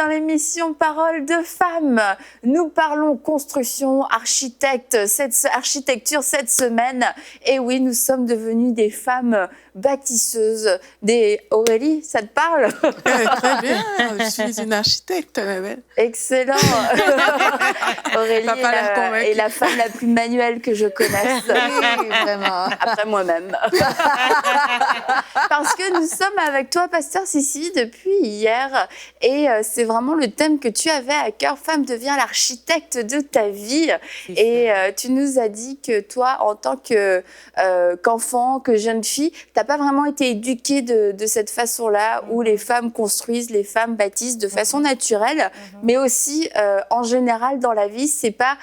dans l'émission Parole de femmes. Nous parlons construction, architecture cette semaine. Et oui, nous sommes devenues des femmes bâtisseuses. Aurélie, ça te parle? Très bien, je suis une architecte. Excellent. Aurélie est la femme la plus manuelle que je connaisse. Oui, vraiment. Après moi-même. Parce que nous sommes avec toi, Pasteur Sissi, depuis hier. Et c'est vraiment le thème que tu avais à cœur. Femme devient l'architecte de ta vie. Et tu nous as dit que toi, en tant qu'enfant, que jeune fille, tu n'as pas vraiment été éduquée de cette façon-là, où les femmes construisent, les femmes bâtissent de façon naturelle. Mais aussi, en général, dans la vie, c'est pas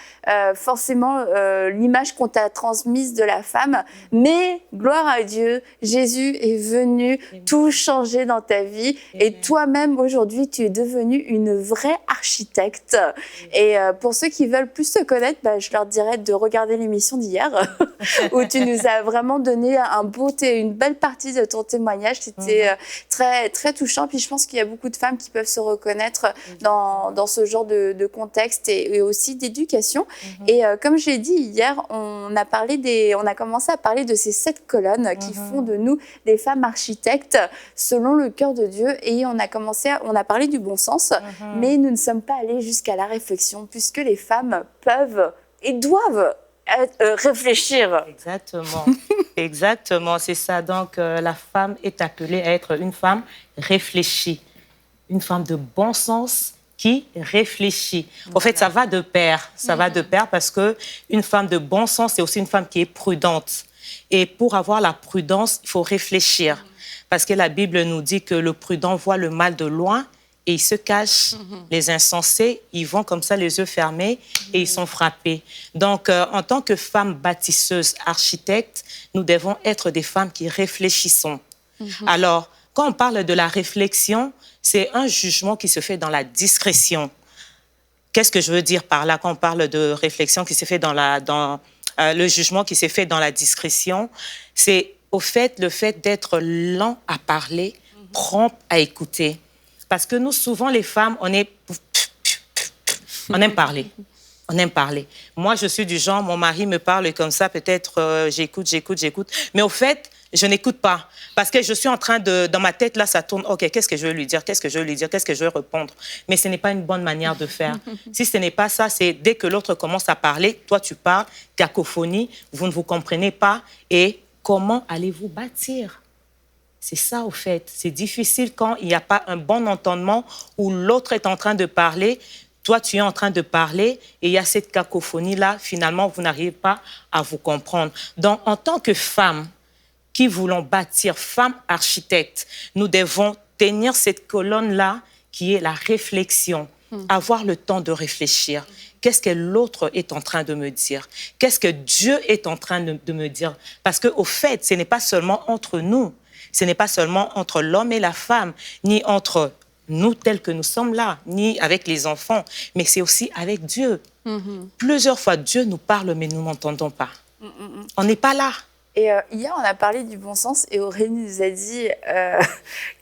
forcément l'image qu'on t'a transmise de la femme. Mais, gloire à Dieu, Jésus est venu tout changer dans ta vie. Et toi-même, aujourd'hui, tu es devenue une vraie architecte. Et pour ceux qui veulent plus te connaître, je leur dirais de regarder l'émission d'hier, où tu nous as vraiment donné une belle partie de ton témoignage. C'était très, très touchant. Puis je pense qu'il y a beaucoup de femmes qui peuvent se reconnaître dans ce genre de contexte et aussi d'éducation. Et comme je l'ai dit hier, on a commencé à parler de ces 7 colonnes qui font de nous des femmes architectes selon le cœur de Dieu. Et on a parlé du bon sens, mais nous ne sommes pas allés jusqu'à la réflexion, puisque les femmes peuvent et doivent réfléchir. Exactement, exactement, c'est ça. Donc, la femme est appelée à être une femme réfléchie, une femme de bon sens qui réfléchit. Voilà. En fait, ça va de pair. Ça va de pair parce qu'une femme de bon sens, c'est aussi une femme qui est prudente. Et pour avoir la prudence, il faut réfléchir. Parce que la Bible nous dit que le prudent voit le mal de loin et il se cache. Les insensés, ils vont comme ça les yeux fermés et ils sont frappés. Donc, en tant que femmes bâtisseuses, architectes, nous devons être des femmes qui réfléchissons. Alors, quand on parle de la réflexion, c'est un jugement qui se fait dans la discrétion. Qu'est-ce que je veux dire par là quand on parle de réflexion qui se fait le jugement qui s'est fait dans la discrétion? C'est le fait d'être lent à parler, prompt à écouter. Parce que nous, souvent, les femmes, on aime parler. On aime parler. Moi, je suis du genre, mon mari me parle comme ça, peut-être j'écoute. Mais au fait, je n'écoute pas. Parce que je suis en train dans ma tête, là, ça tourne. OK, qu'est-ce que je veux lui dire? Qu'est-ce que je veux répondre? Mais ce n'est pas une bonne manière de faire. Si ce n'est pas ça, c'est dès que l'autre commence à parler, toi, tu parles, cacophonie, vous ne vous comprenez pas. Et comment allez-vous bâtir? C'est ça, au fait. C'est difficile quand il n'y a pas un bon entendement où l'autre est en train de parler, toi, tu es en train de parler et il y a cette cacophonie-là. Finalement, vous n'arrivez pas à vous comprendre. Donc, en tant que femmes qui voulons bâtir, femmes architectes, nous devons tenir cette colonne-là qui est la réflexion. Avoir le temps de réfléchir. Qu'est-ce que l'autre est en train de me dire? Qu'est-ce que Dieu est en train de me dire? Parce qu'au fait, ce n'est pas seulement entre nous. Ce n'est pas seulement entre l'homme et la femme, ni entre nous tels que nous sommes là, ni avec les enfants, mais c'est aussi avec Dieu. Plusieurs fois, Dieu nous parle, mais nous n'entendons pas. On n'est pas là. Et hier, on a parlé du bon sens et Aurélie nous a dit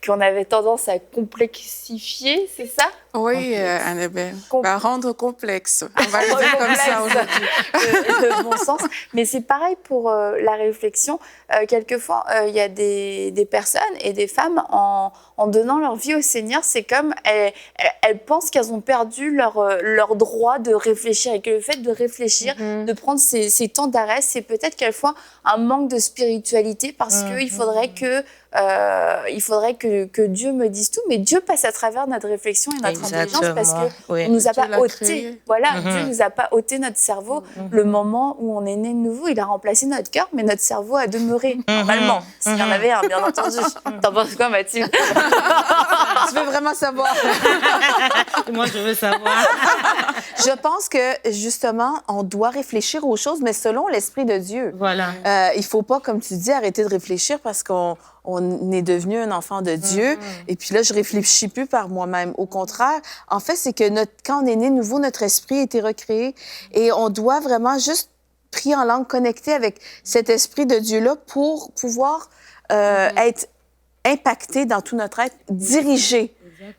qu'on avait tendance à complexifier, c'est ça? Oui, Annabelle. Rendre complexe. On va le dire comme ça aujourd'hui. Le bon sens. Mais c'est pareil pour la réflexion. Quelquefois, il y a des personnes et des femmes, en donnant leur vie au Seigneur, c'est comme elles pensent qu'elles ont perdu leur droit de réfléchir et que le fait de réfléchir, de prendre ces temps d'arrêt, c'est peut-être quelquefois un manque de spiritualité parce qu'il faudrait que Dieu me dise tout, mais Dieu passe à travers notre réflexion et notre intelligence parce qu'on nous a pas ôté. Voilà, Dieu nous a pas ôté notre cerveau. Le moment où on est né de nouveau, il a remplacé notre cœur, mais notre cerveau a demeuré normalement. S'il y en avait un, bien entendu. T'en penses quoi, Mathilde? Tu veux vraiment savoir? Moi, je veux savoir. Je pense que, justement, on doit réfléchir aux choses, mais selon l'Esprit de Dieu. Voilà. Il ne faut pas, comme tu dis, arrêter de réfléchir parce qu'on est devenu un enfant de Dieu. Et puis là, je réfléchis plus par moi-même. Au contraire, en fait, c'est que quand on est né de nouveau, notre esprit a été recréé. Et on doit vraiment juste prier en langue, connecter avec cet esprit de Dieu-là pour pouvoir être impacté dans tout notre être, dirigé.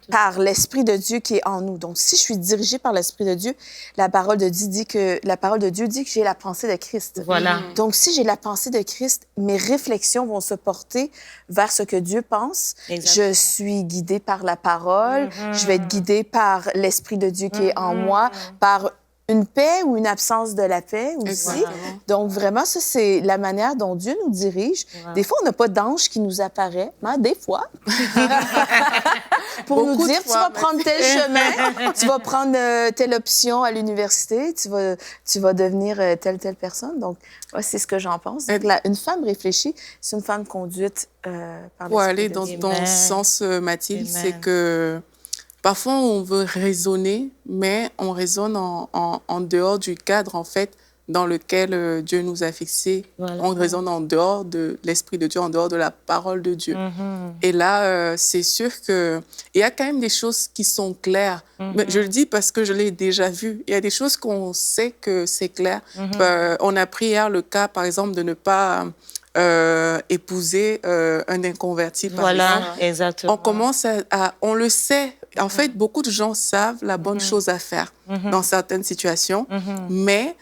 par l'Esprit de Dieu qui est en nous. Donc, si je suis dirigée par l'Esprit de Dieu, la parole de Dieu dit que j'ai la pensée de Christ. Voilà. Donc, si j'ai la pensée de Christ, mes réflexions vont se porter vers ce que Dieu pense. Exactement. Je suis guidée par la parole. Je vais être guidée par l'Esprit de Dieu qui est en moi, par une paix ou une absence de la paix aussi. Exactement. Donc, vraiment, ça, c'est la manière dont Dieu nous dirige. Wow. Des fois, on n'a pas d'ange qui nous apparaît, mais des fois, pour nous Beaucoup de dire, tu fois, vas prendre tel chemin, tu vas prendre telle option à l'université, tu vas devenir telle personne. Donc, ouais, c'est ce que j'en pense. Donc, une femme réfléchie, c'est une femme conduite par Pour l'Esprit aller de dans Dieu. ton sens, Mathilde, Amen. c'est que parfois on veut raisonner, mais on raisonne en dehors du cadre, en fait, dans lequel Dieu nous a fixés. Voilà. On raisonne en dehors de l'Esprit de Dieu, en dehors de la parole de Dieu. Et là, c'est sûr qu'il y a quand même des choses qui sont claires. Mais je le dis parce que je l'ai déjà vu. Il y a des choses qu'on sait que c'est clair. On a pris hier le cas, par exemple, de ne pas épouser un inconverti, par exemple. Voilà, exactement. On commence on le sait. En fait, beaucoup de gens savent la bonne chose à faire dans certaines situations, mais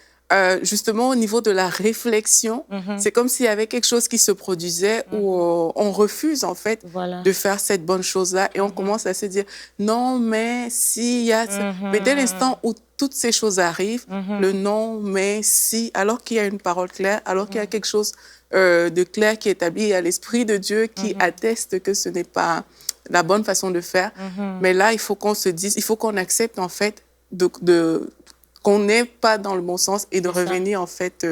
justement, au niveau de la réflexion, c'est comme s'il y avait quelque chose qui se produisait où on refuse, en fait, Voilà. de faire cette bonne chose-là et on commence à se dire non, mais s'il y a... Mais dès l'instant où toutes ces choses arrivent, le non, mais si, alors qu'il y a une parole claire, alors qu'il y a quelque chose de clair qui est établi, il y a l'Esprit de Dieu qui atteste que ce n'est pas la bonne façon de faire. Mais là, il faut qu'on se dise, il faut qu'on accepte, en fait, qu'on n'est pas dans le bon sens et de revenir, en fait,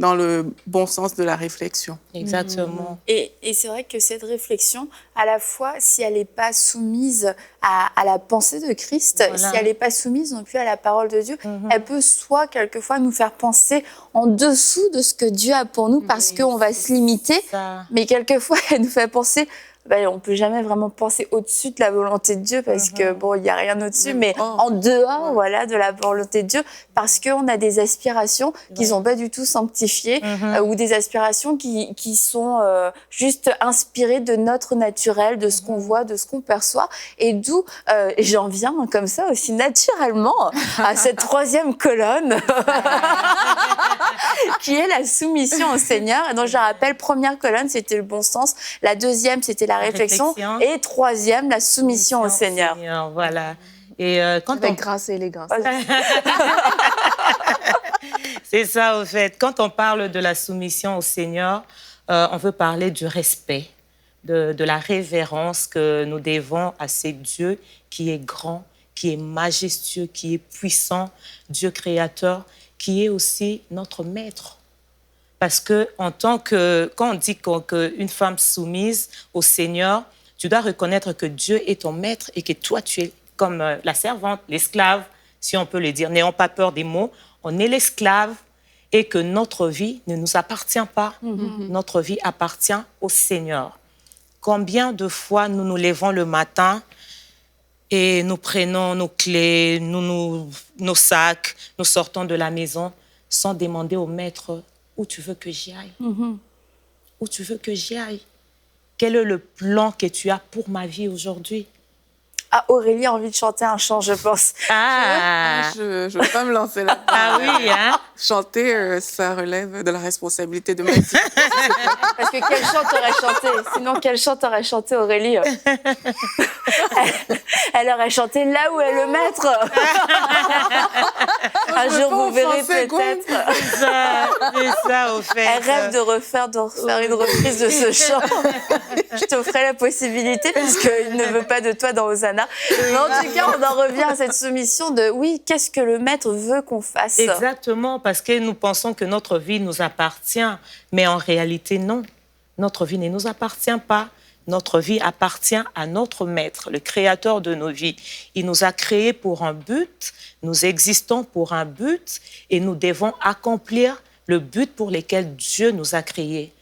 dans le bon sens de la réflexion. Exactement. Et c'est vrai que cette réflexion, à la fois, si elle n'est pas soumise à la pensée de Christ, Voilà. si elle n'est pas soumise non plus à la parole de Dieu, elle peut soit quelquefois nous faire penser en dessous de ce que Dieu a pour nous parce qu'on va se limiter, Ça. mais quelquefois elle nous fait penser... Ben, on ne peut jamais vraiment penser au-dessus de la volonté de Dieu parce que, bon, il n'y a rien au-dessus, mais en dehors voilà, de la volonté de Dieu parce qu'on a des aspirations qui ne sont pas du tout sanctifiées ou des aspirations qui sont juste inspirées de notre naturel, de ce qu'on voit, de ce qu'on perçoit. Et d'où j'en viens comme ça aussi naturellement à cette troisième colonne qui est la soumission au Seigneur. Et donc, je rappelle, première colonne, c'était le bon sens. La deuxième, c'était la réflexion. Et troisième, la soumission au Seigneur. Voilà. Et quand Avec grâce et élégance. C'est ça, au fait. Quand on parle de la soumission au Seigneur, on veut parler du respect, de la révérence que nous devons à ce Dieu qui est grand, qui est majestueux, qui est puissant, Dieu créateur, qui est aussi notre maître. Parce que quand on dit qu'une femme soumise au Seigneur, tu dois reconnaître que Dieu est ton maître et que toi, tu es comme la servante, l'esclave, si on peut le dire. N'ayons pas peur des mots. On est l'esclave et que notre vie ne nous appartient pas. Notre vie appartient au Seigneur. Combien de fois nous nous levons le matin et nous prenons nos clés, nos sacs, nous sortons de la maison sans demander au maître où tu veux que j'y aille. Où tu veux que j'y aille. Quel est le plan que tu as pour ma vie aujourd'hui? Ah, Aurélie a envie de chanter un chant, je pense. Je ne veux pas me lancer là. Ah oui, hein? Chanter, ça relève de la responsabilité de Mathilde. Parce que quel chant t'aurais chanté? Sinon, quel chant t'aurais chanté, Aurélie? Elle aurait chanté là où est le maître. Un jour, vous verrez peut-être. C'est ça, au fait. Elle rêve de refaire une reprise de ce chant. Je t'offrais la possibilité parce qu'il ne veut pas de toi dans Hosanna. Mais en tout cas, on en revient à cette soumission de oui, qu'est-ce que le maître veut qu'on fasse? Exactement, parce que nous pensons que notre vie nous appartient, mais en réalité, non. Notre vie ne nous appartient pas. Notre vie appartient à notre maître, le créateur de nos vies. Il nous a créés pour un but, nous existons pour un but et nous devons accomplir le but pour lequel Dieu nous a créés.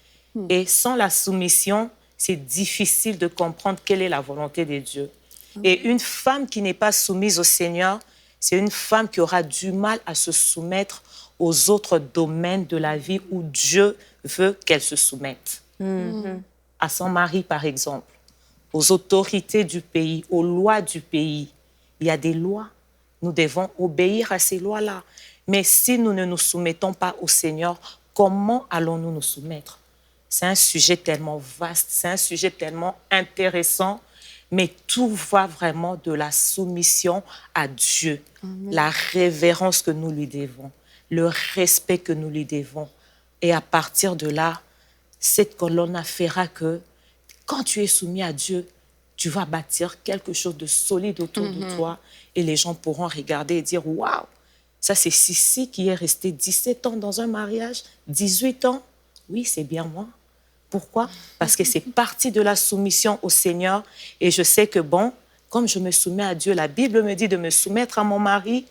Et sans la soumission, c'est difficile de comprendre quelle est la volonté de Dieu. Et une femme qui n'est pas soumise au Seigneur, c'est une femme qui aura du mal à se soumettre aux autres domaines de la vie où Dieu veut qu'elle se soumette. À son mari, par exemple. aux autorités du pays, aux lois du pays. Il y a des lois. Nous devons obéir à ces lois-là. Mais si nous ne nous soumettons pas au Seigneur, comment allons-nous nous soumettre? C'est un sujet tellement vaste, c'est un sujet tellement intéressant, mais tout va vraiment de la soumission à Dieu, la révérence que nous lui devons, le respect que nous lui devons. Et à partir de là, cette colonne fera que quand tu es soumis à Dieu, tu vas bâtir quelque chose de solide autour de toi et les gens pourront regarder et dire « Waouh, ça c'est Sissi qui est restée 17 ans dans un mariage, 18 ans. Oui, c'est bien moi. » Pourquoi? Parce que c'est parti de la soumission au Seigneur. Et je sais que, bon, comme je me soumets à Dieu, la Bible me dit de me soumettre à mon mari.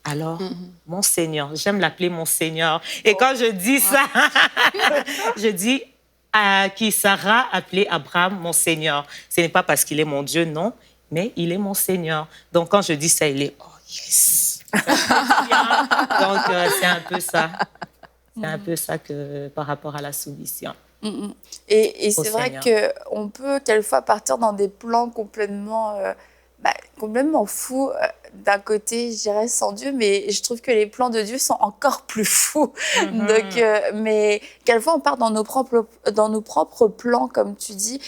Alors, mon Seigneur, j'aime l'appeler mon Seigneur. Et quand je dis ça, je dis à qui Sarah appelait Abraham mon Seigneur. Ce n'est pas parce qu'il est mon Dieu, non, mais il est mon Seigneur. Donc, quand je dis ça, il est « Oh, yes !» Donc, c'est un peu ça. C'est un peu ça que, par rapport à la soumission. Et c'est vrai qu'on peut quelquefois partir dans des plans complètement, complètement fous d'un côté, je dirais, sans Dieu, mais je trouve que les plans de Dieu sont encore plus fous. Donc, mais quelquefois, on part dans nos propres plans, comme tu dis,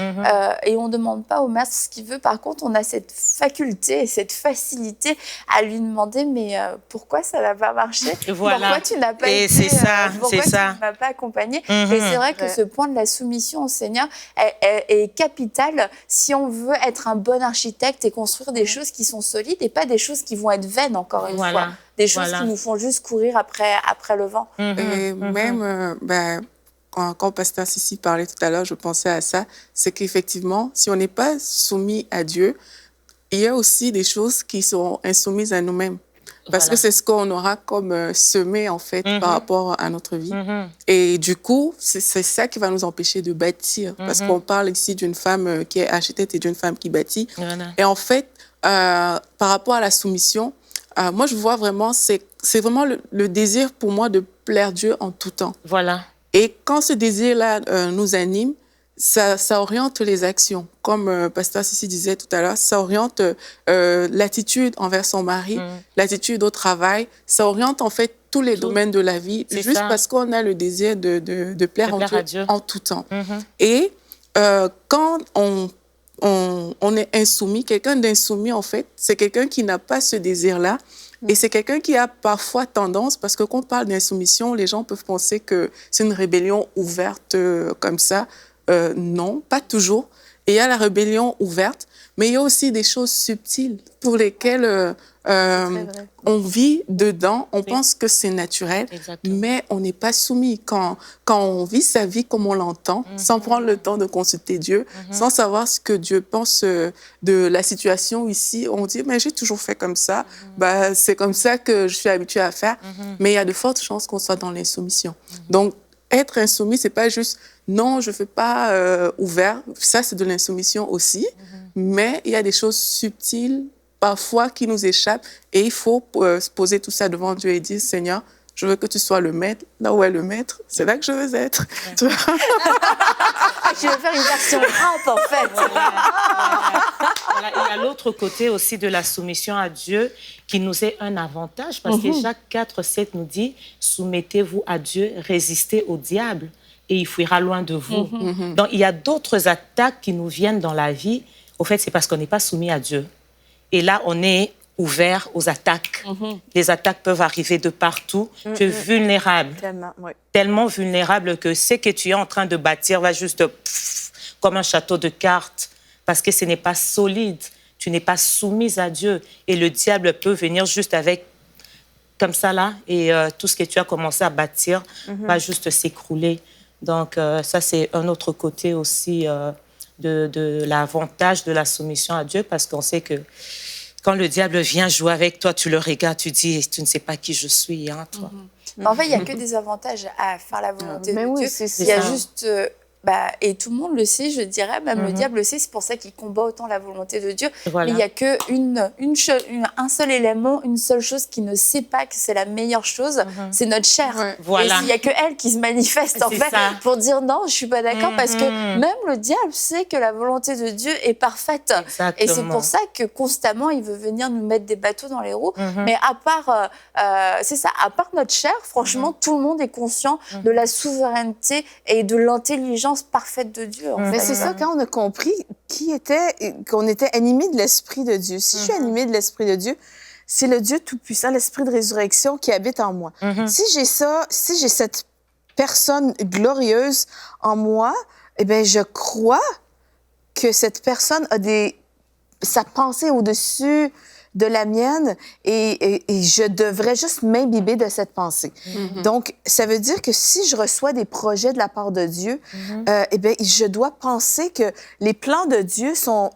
et on ne demande pas au maître ce qu'il veut. Par contre, on a cette faculté et cette facilité à lui demander, mais pourquoi ça n'a pas marché? Voilà. Pourquoi tu n'as pas et été, c'est ça, pourquoi c'est ça. tu ne m'as pas accompagné? Et c'est vrai que ce point de la soumission au Seigneur est capital si on veut être un bon architecte et construire des choses qui sont solides et pas des choses qui vont être vaines, encore une fois. Des choses qui nous font juste courir après le vent. Et même, quand Pasteur Sissi parlait tout à l'heure, je pensais à ça, c'est qu'effectivement, si on n'est pas soumis à Dieu, il y a aussi des choses qui seront insoumises à nous-mêmes. Parce que c'est ce qu'on aura comme semé, en fait, par rapport à notre vie. Et du coup, c'est ça qui va nous empêcher de bâtir. Parce qu'on parle ici d'une femme qui est architecte et d'une femme qui bâtit. Et en fait, par rapport à la soumission, moi, je vois vraiment, c'est vraiment le désir pour moi de plaire Dieu en tout temps. Voilà. Et quand ce désir-là nous anime, ça oriente les actions. Comme Pasteur Sissi disait tout à l'heure, ça oriente l'attitude envers son mari, l'attitude au travail, ça oriente en fait tous les domaines de la vie, juste parce qu'on a le désir de plaire à Dieu en tout temps. Et quand on est insoumis, quelqu'un d'insoumis, en fait, c'est quelqu'un qui n'a pas ce désir-là. Et c'est quelqu'un qui a parfois tendance, parce que quand on parle d'insoumission, les gens peuvent penser que c'est une rébellion ouverte comme ça. Non, pas toujours. Et il y a la rébellion ouverte, mais il y a aussi des choses subtiles pour lesquelles on vit dedans, on pense que c'est naturel, mais on n'est pas soumis. Quand on vit sa vie comme on l'entend, sans prendre le temps de consulter Dieu, sans savoir ce que Dieu pense de la situation ici, on dit, mais j'ai toujours fait comme ça, c'est comme ça que je suis habituée à faire, mais il y a de fortes chances qu'on soit dans l'insoumission. Donc, être insoumis, c'est pas juste non, je ne fais pas ouvert. Ça, c'est de l'insoumission aussi. Mais il y a des choses subtiles, parfois, qui nous échappent. Et il faut se poser tout ça devant Dieu et dire, Seigneur, je veux que tu sois le maître. Là où est le maître, c'est là que je veux être. Tu veux faire une version rap, en fait. Voilà. Il y a l'autre côté aussi de la soumission à Dieu qui nous est un avantage parce que Jacques 4,7 nous dit « Soumettez-vous à Dieu, résistez au diable et il fuira loin de vous. » Donc, il y a d'autres attaques qui nous viennent dans la vie. Au fait, c'est parce qu'on n'est pas soumis à Dieu. Et là, on est ouvert aux attaques. Les attaques peuvent arriver de partout. Tu es vulnérable. Tellement vulnérable que ce que tu es en train de bâtir va juste comme un château de cartes parce que ce n'est pas solide. Tu n'es pas soumise à Dieu. Et le diable peut venir juste avec comme ça là et tout ce que tu as commencé à bâtir va juste s'écrouler. Donc ça, c'est un autre côté aussi de l'avantage de la soumission à Dieu parce qu'on sait que quand le diable vient jouer avec toi, tu le regardes, tu dis, tu ne sais pas qui je suis, hein, toi. En fait, il n'y a que des avantages à faire la volonté de Dieu. Oui, il y a juste et tout le monde le sait, je dirais, même le diable le sait, c'est pour ça qu'il combat autant la volonté de Dieu. Voilà. Mais il n'y a un seul élément, une seule chose qui ne sait pas que c'est la meilleure chose, c'est notre chair. Ouais. Voilà. Et il n'y a que elle qui se manifeste, en C'est fait, ça. pour dire non, je ne suis pas d'accord, parce que même le diable sait que la volonté de Dieu est parfaite. Exactement. Et c'est pour ça que constamment, il veut venir nous mettre des bateaux dans les roues. Mais à part, c'est ça, à part notre chair, franchement, tout le monde est conscient de la souveraineté et de l'intelligence parfaite de Dieu. En Mais fait. c'est ça, quand on a compris qu'on était animé de l'Esprit de Dieu. Si je suis animée de l'Esprit de Dieu, c'est le Dieu Tout-Puissant, l'Esprit de résurrection qui habite en moi. Si j'ai cette personne glorieuse en moi, eh bien, je crois que cette personne a sa pensée au-dessus de la mienne et je devrais juste m'imbiber de cette pensée. Donc, ça veut dire que si je reçois des projets de la part de Dieu, eh bien, je dois penser que les plans de Dieu sont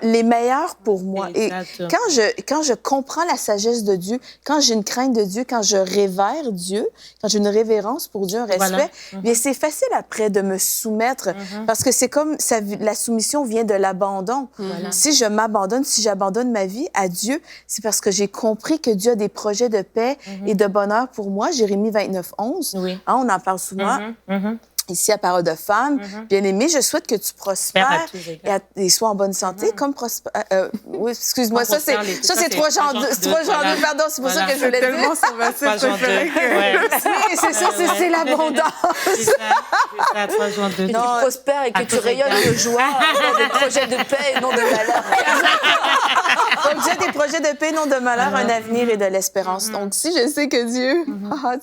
les meilleurs pour moi. Exactement. Et quand je comprends la sagesse de Dieu, quand j'ai une crainte de Dieu, quand je révère Dieu, quand j'ai une révérence pour Dieu, un respect, bien c'est facile après de me soumettre parce que c'est comme la soumission vient de l'abandon. Si je m'abandonne, si j'abandonne ma vie à Dieu, c'est parce que j'ai compris que Dieu a des projets de paix et de bonheur pour moi. Jérémie 29:11. Oui. Hein, on en parle souvent. Ici, à Parole de femme, bien-aimé, je souhaite que tu prospères et sois en bonne santé, comme oui, excuse-moi, ça, c'est 3 Jean 2, pardon, c'est pour ça que je voulais dire. C'est tellement son verset préféré que... Oui, c'est ça, c'est l'abondance. C'est ça, 3 Jean 2. Que tu prospères et que tu rayonnes de joie dans des projets de paix et non de malheur. Donc, Dieu a des projets de paix, non de malheur, un avenir et de l'espérance. Donc, si je sais que Dieu...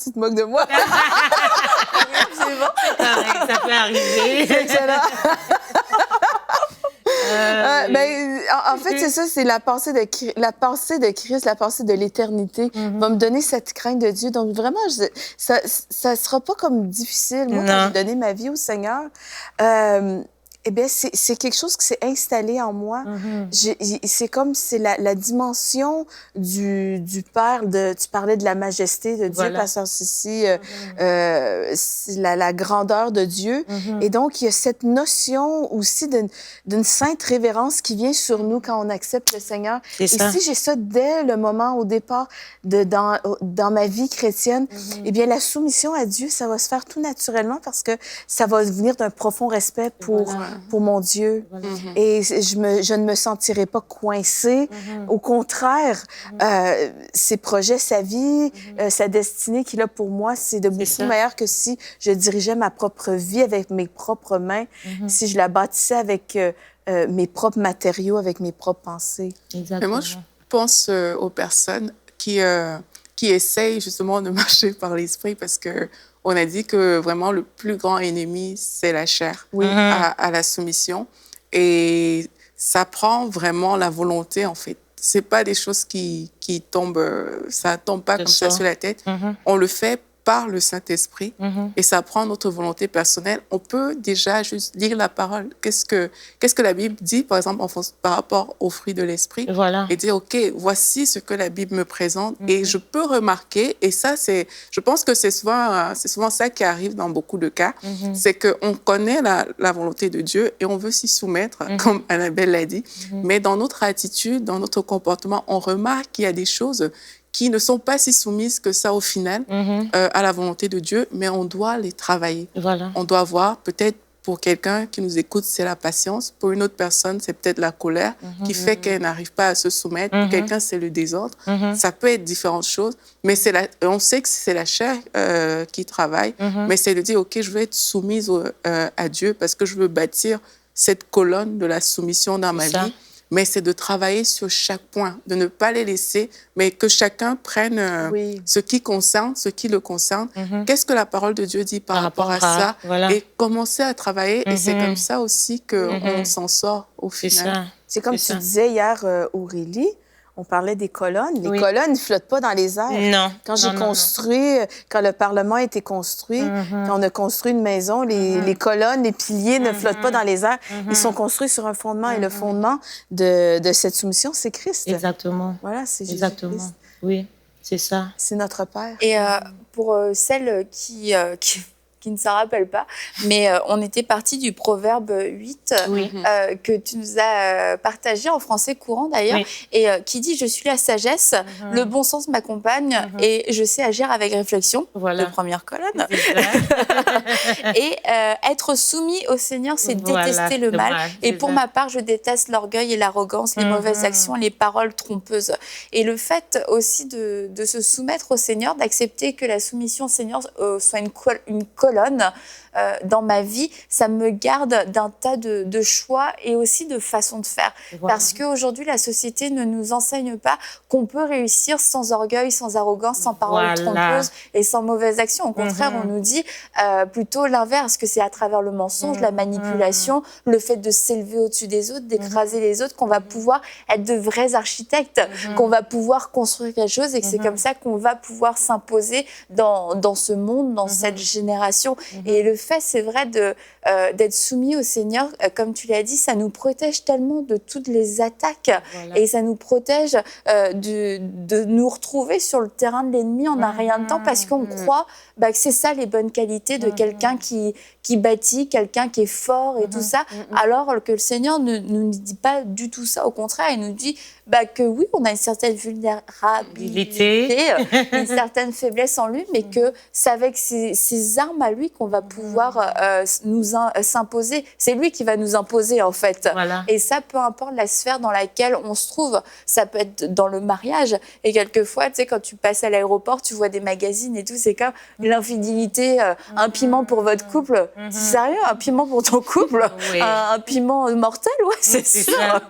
tu te moques de moi. C'est bon. Ça peut arriver. C'est excellent. En fait, c'est ça, c'est la pensée de Christ, la pensée de l'éternité va me donner cette crainte de Dieu. Donc, vraiment, ça sera pas comme difficile. Moi, quand j'ai donné ma vie au Seigneur, eh bien, c'est quelque chose qui s'est installé en moi. C'est comme c'est la dimension du Père. Tu parlais de la majesté de Dieu, Pasteur Sissi, la grandeur de Dieu. Et donc, il y a cette notion aussi d'une sainte révérence qui vient sur nous quand on accepte le Seigneur. Et si j'ai ça dès le moment, au départ, dans ma vie chrétienne, eh bien, la soumission à Dieu, ça va se faire tout naturellement parce que ça va venir d'un profond respect pour mon Dieu. Et je ne me sentirai pas coincée. Au contraire, ses projets, sa vie, sa destinée qu'il a pour moi, c'est de beaucoup meilleur que si je dirigeais ma propre vie avec mes propres mains, si je la bâtissais avec mes propres matériaux, avec mes propres pensées. Mais moi, je pense aux personnes qui essayent justement de marcher par l'esprit parce que on a dit que vraiment le plus grand ennemi, c'est la chair à la soumission. Et ça prend vraiment la volonté, en fait. C'est pas des choses qui tombent, ça tombe pas comme ça sur la tête. On le fait par le Saint-Esprit et ça prend notre volonté personnelle. On peut déjà juste lire la parole. Qu'est-ce que la Bible dit, par exemple, par rapport aux fruits de l'Esprit et dire, OK, voici ce que la Bible me présente et je peux remarquer, et ça, je pense que c'est souvent ça qui arrive dans beaucoup de cas, c'est qu'on connaît la volonté de Dieu et on veut s'y soumettre, comme Annabelle l'a dit, mais dans notre attitude, dans notre comportement, on remarque qu'il y a des choses qui ne sont pas si soumises que ça au final à la volonté de Dieu, mais on doit les travailler. On doit voir, peut-être pour quelqu'un qui nous écoute, c'est la patience. Pour une autre personne, c'est peut-être la colère qui fait qu'elle n'arrive pas à se soumettre. Pour quelqu'un, c'est le désordre. Ça peut être différentes choses, mais on sait que c'est la chair qui travaille, mais c'est de dire, OK, je veux être soumise à Dieu parce que je veux bâtir cette colonne de la soumission dans ma vie. Mais c'est de travailler sur chaque point, de ne pas les laisser, mais que chacun prenne ce qui le concerne. Qu'est-ce que la parole de Dieu dit par rapport à ça et commencer à travailler. Et c'est comme ça aussi qu'on s'en sort au final. C'est comme tu disais hier, Aurélie, on parlait des colonnes. Les colonnes ne flottent pas dans les airs. Non. Quand quand le Parlement a été construit, quand on a construit une maison, les colonnes, les piliers ne flottent pas dans les airs. Ils sont construits sur un fondement. Et le fondement de cette soumission, c'est Christ. Exactement. Voilà, c'est Jésus-Christ. Oui, c'est ça. C'est notre Père. Et pour celles qui qui ne s'en rappelle pas. Mais on était parti du proverbe 8 que tu nous as partagé en français courant d'ailleurs, et qui dit « Je suis la sagesse, le bon sens m'accompagne et je sais agir avec réflexion ». Voilà. De première colonne. Et être soumis au Seigneur, c'est détester le mal. Et pour ma part, je déteste l'orgueil et l'arrogance, les mauvaises actions, les paroles trompeuses. Et le fait aussi de se soumettre au Seigneur, d'accepter que la soumission au Seigneur soit une colonne dans ma vie, ça me garde d'un tas de choix et aussi de façons de faire. Parce qu'aujourd'hui, la société ne nous enseigne pas qu'on peut réussir sans orgueil, sans arrogance, sans paroles trompeuses et sans mauvaises actions. Au contraire, on nous dit plutôt l'inverse, que c'est à travers le mensonge, la manipulation, le fait de s'élever au-dessus des autres, d'écraser les autres, qu'on va pouvoir être de vrais architectes, qu'on va pouvoir construire quelque chose et que c'est comme ça qu'on va pouvoir s'imposer dans ce monde, dans cette génération. Et le fait, c'est vrai, d'être soumis au Seigneur, comme tu l'as dit, ça nous protège tellement de toutes les attaques et ça nous protège de nous retrouver sur le terrain de l'ennemi en un rien de temps parce qu'on croit que c'est ça les bonnes qualités de quelqu'un qui bâtit, quelqu'un qui est fort et tout ça, alors que le Seigneur ne nous dit pas du tout ça. Au contraire, il nous dit que oui, on a une certaine vulnérabilité, une certaine faiblesse en lui, mais que c'est avec ses armes à lui qu'on va pouvoir s'imposer. C'est lui qui va nous imposer, en fait. Voilà. Et ça, peu importe la sphère dans laquelle on se trouve, ça peut être dans le mariage. Et quelquefois, tu sais, quand tu passes à l'aéroport, tu vois des magazines et tout, c'est comme l'infidélité, un piment pour votre couple. C'est sérieux, un piment pour ton couple? Un piment mortel, ouais, c'est sûr.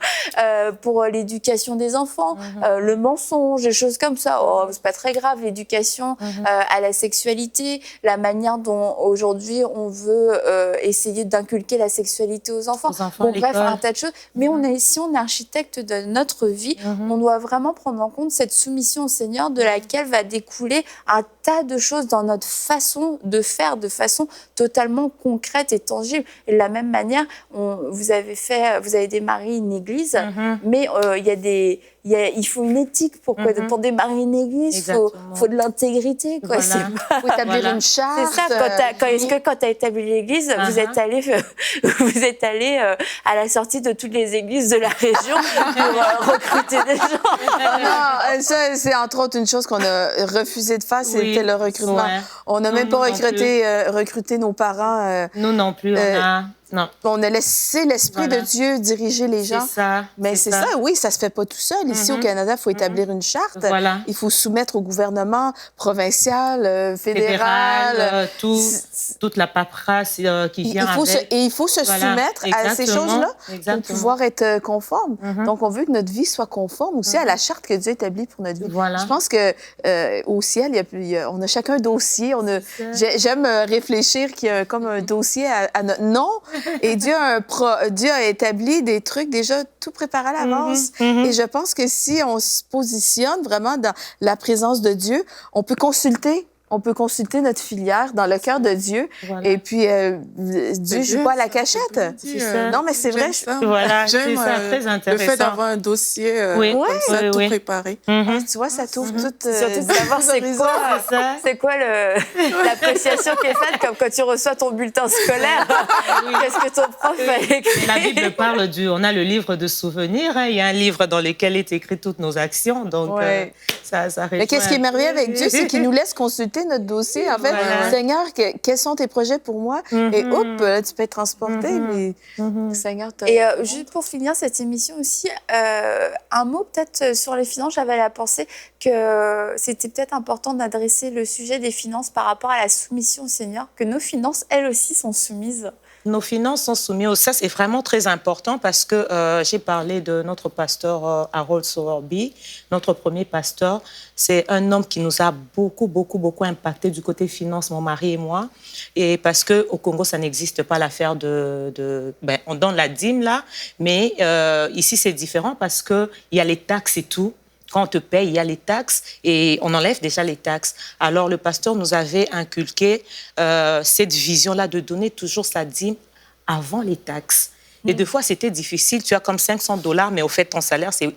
Pour l'éducation des enfants, le mensonge, des choses comme ça. Oh, c'est pas très grave, l'éducation à la sexualité, la manière dont aujourd'hui on veut essayer d'inculquer la sexualité aux enfants. Bon, bref, un tas de choses. Mais si on est architecte de notre vie, on doit vraiment prendre en compte cette soumission au Seigneur de laquelle va découler un tas de choses dans notre façon de faire, de façon totalement concrète et tangible. Et de la même manière, vous avez démarré une église, mais il faut une éthique pour démarrer une église. Il faut de l'intégrité. Il faut établir une charte. C'est ça. Est-ce que quand tu as établi l'église, vous êtes allé à la sortie de toutes les églises de la région pour recruter des gens? Non, ça, c'est entre autres une chose qu'on a refusé de faire, c'était le recrutement. On n'a même pas recruté nos parents. Nous non plus, non. On a laissé l'Esprit de Dieu diriger les gens. C'est ça. Mais c'est ça, oui, ça se fait pas tout seul. Ici, au Canada, il faut établir une charte. Il faut soumettre au gouvernement provincial, fédéral. Toute la paperasse qui vient avec. Et il faut se soumettre à ces choses-là pour pouvoir être conforme. Donc, on veut que notre vie soit conforme aussi à la charte que Dieu établit pour notre vie. Je pense que au ciel, on a chacun un dossier. J'aime réfléchir qu'il y a comme un dossier à notre nom. Et Dieu a établi des trucs déjà tout préparés à l'avance. Et je pense que si on se positionne vraiment dans la présence de Dieu, on peut consulter notre filière dans le cœur de Dieu. Et puis, Dieu ne joue pas à la cachette. Non, mais c'est vrai. J'aime très intéressant. le fait d'avoir un dossier comme ça, tout préparé. Tu vois, ça t'ouvre toute... Surtout de savoir c'est quoi l'appréciation qui est faite, comme quand tu reçois ton bulletin scolaire. Qu'est-ce que ton prof a écrit? La Bible parle on a le livre de souvenirs. Il y a un livre dans lequel est écrit toutes nos actions. Donc, ça mais qu'est-ce qui est merveilleux avec Dieu, c'est qu'il nous laisse consulter notre dossier. En fait, Seigneur, quels sont tes projets pour moi? Et hop, là, tu peux être transporté. Seigneur, et juste pour finir cette émission aussi, un mot peut-être sur les finances. J'avais la pensée que c'était peut-être important d'adresser le sujet des finances par rapport à la soumission au Seigneur, que nos finances, elles aussi, sont soumises. Nos finances sont soumises. Ça, c'est vraiment très important parce que j'ai parlé de notre pasteur Harold Sowerby, notre premier pasteur. C'est un homme qui nous a beaucoup impacté du côté finance, mon mari et moi. Et parce qu'au Congo, ça n'existe pas l'affaire on donne la dîme là, mais ici, c'est différent parce qu'il y a les taxes et tout. Quand on te paye, il y a les taxes et on enlève déjà les taxes. Alors, le pasteur nous avait inculqué cette vision-là de donner toujours sa dîme avant les taxes. Et des fois, c'était difficile. Tu as comme $500, mais au fait, ton salaire, c'est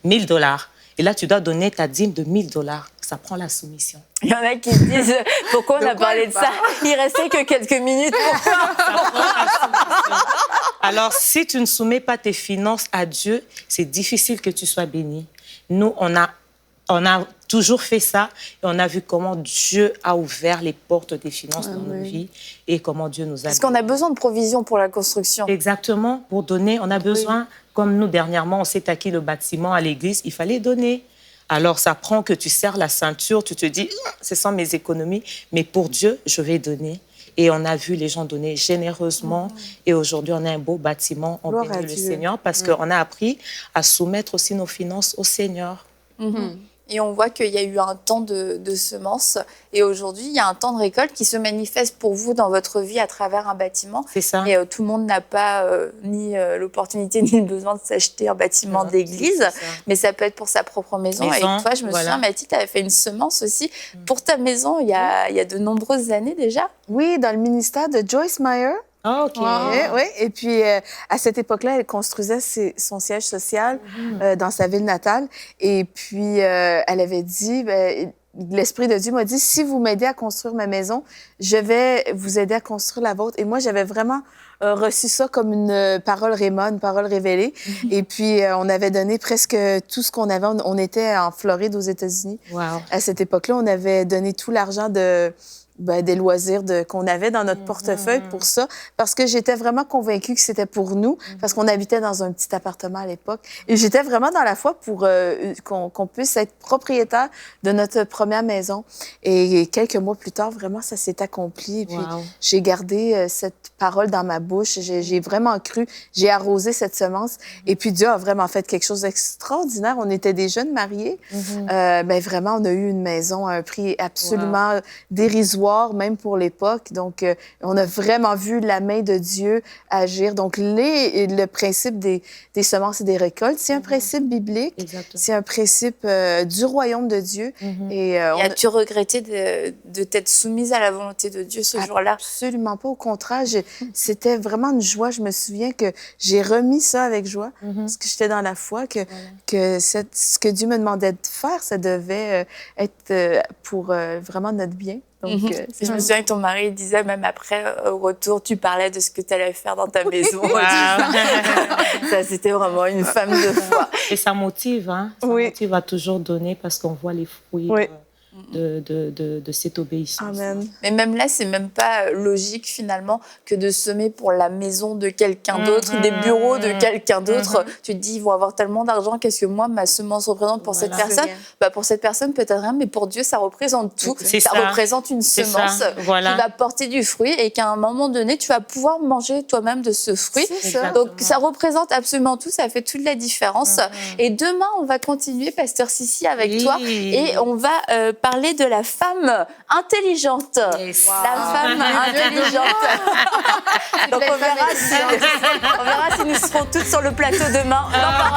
$1000. Et là, tu dois donner ta dîme de 1 000 $. Ça prend la soumission. Il y en a qui se disent pourquoi on a parlé de ça. Il restait que quelques minutes. Alors, si tu ne soumets pas tes finances à Dieu, c'est difficile que tu sois béni. Nous, on a toujours fait ça et on a vu comment Dieu a ouvert les portes des finances dans nos vies et comment Dieu nous a... Parce qu'on a besoin de provisions pour la construction. Exactement, pour donner, on a besoin, comme nous dernièrement, on s'est acquis le bâtiment à l'église, il fallait donner. Alors, ça prend que tu serres la ceinture, tu te dis, ce sont mes économies, mais pour Dieu, je vais donner. Et on a vu les gens donner généreusement. Et aujourd'hui, on a un beau bâtiment, on bénit le Seigneur parce qu'on a appris à soumettre aussi nos finances au Seigneur. Et on voit qu'il y a eu un temps de semences. Et aujourd'hui, il y a un temps de récolte qui se manifeste pour vous dans votre vie à travers un bâtiment. C'est ça. Et tout le monde n'a pas ni l'opportunité ni le besoin de s'acheter un bâtiment d'église. Mais ça peut être pour sa propre maison. Et toi, je me souviens, Mathilde, tu avais fait une semence aussi pour ta maison il y a de nombreuses années déjà. Oui, dans le ministère de Joyce Meyer. Ah, OK. Oui, et puis à cette époque-là, elle construisait son siège social dans sa ville natale. Et puis, elle avait dit, l'Esprit de Dieu m'a dit, si vous m'aidez à construire ma maison, je vais vous aider à construire la vôtre. Et moi, j'avais vraiment reçu ça comme une parole réma, une parole révélée. Et puis, on avait donné presque tout ce qu'on avait. On était en Floride, aux États-Unis. Wow. À cette époque-là, on avait donné tout l'argent des loisirs qu'on avait dans notre portefeuille pour ça, parce que j'étais vraiment convaincue que c'était pour nous, parce qu'on habitait dans un petit appartement à l'époque. Et j'étais vraiment dans la foi pour qu'on puisse être propriétaire de notre première maison. Et quelques mois plus tard, vraiment, ça s'est accompli. Et puis, j'ai gardé cette parole dans ma bouche. J'ai vraiment cru. J'ai arrosé cette semence. Et puis, Dieu a vraiment fait quelque chose d'extraordinaire. On était des jeunes mariés. Mais vraiment, on a eu une maison à un prix absolument dérisoire, même pour l'époque. Donc, on a vraiment vu la main de Dieu agir. Donc, le principe des semences et des récoltes, c'est un principe biblique. C'est un principe du royaume de Dieu. Et as-tu regretté de t'être soumise à la volonté de Dieu ce jour-là? Absolument pas. Au contraire, c'était vraiment une joie. Je me souviens que j'ai remis ça avec joie parce que j'étais dans la foi que ce que Dieu me demandait de faire, ça devait être pour vraiment notre bien. Donc, je me souviens que ton mari disait, même après, au retour, tu parlais de ce que tu allais faire dans ta maison. Ça, c'était vraiment une femme de foi. Et ça motive, hein? Ça motive à toujours donner parce qu'on voit les fruits de cette obéissance. Amen. Mais même là, c'est même pas logique, finalement, que de semer pour la maison de quelqu'un d'autre, des bureaux de quelqu'un d'autre. Tu te dis, ils vont avoir tellement d'argent, qu'est-ce que moi, ma semence représente pour cette personne? Pour cette personne, peut-être rien, mais pour Dieu, ça représente tout. Ça représente une semence qui va porter du fruit et qu'à un moment donné, tu vas pouvoir manger toi-même de ce fruit. Donc, ça représente absolument tout, ça fait toute la différence. Et demain, on va continuer, Pasteur Sissi, avec toi, et on va parler de la femme intelligente. La femme intelligente. Donc, on verra si nous serons toutes sur le plateau demain.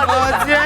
Oh, Dieu.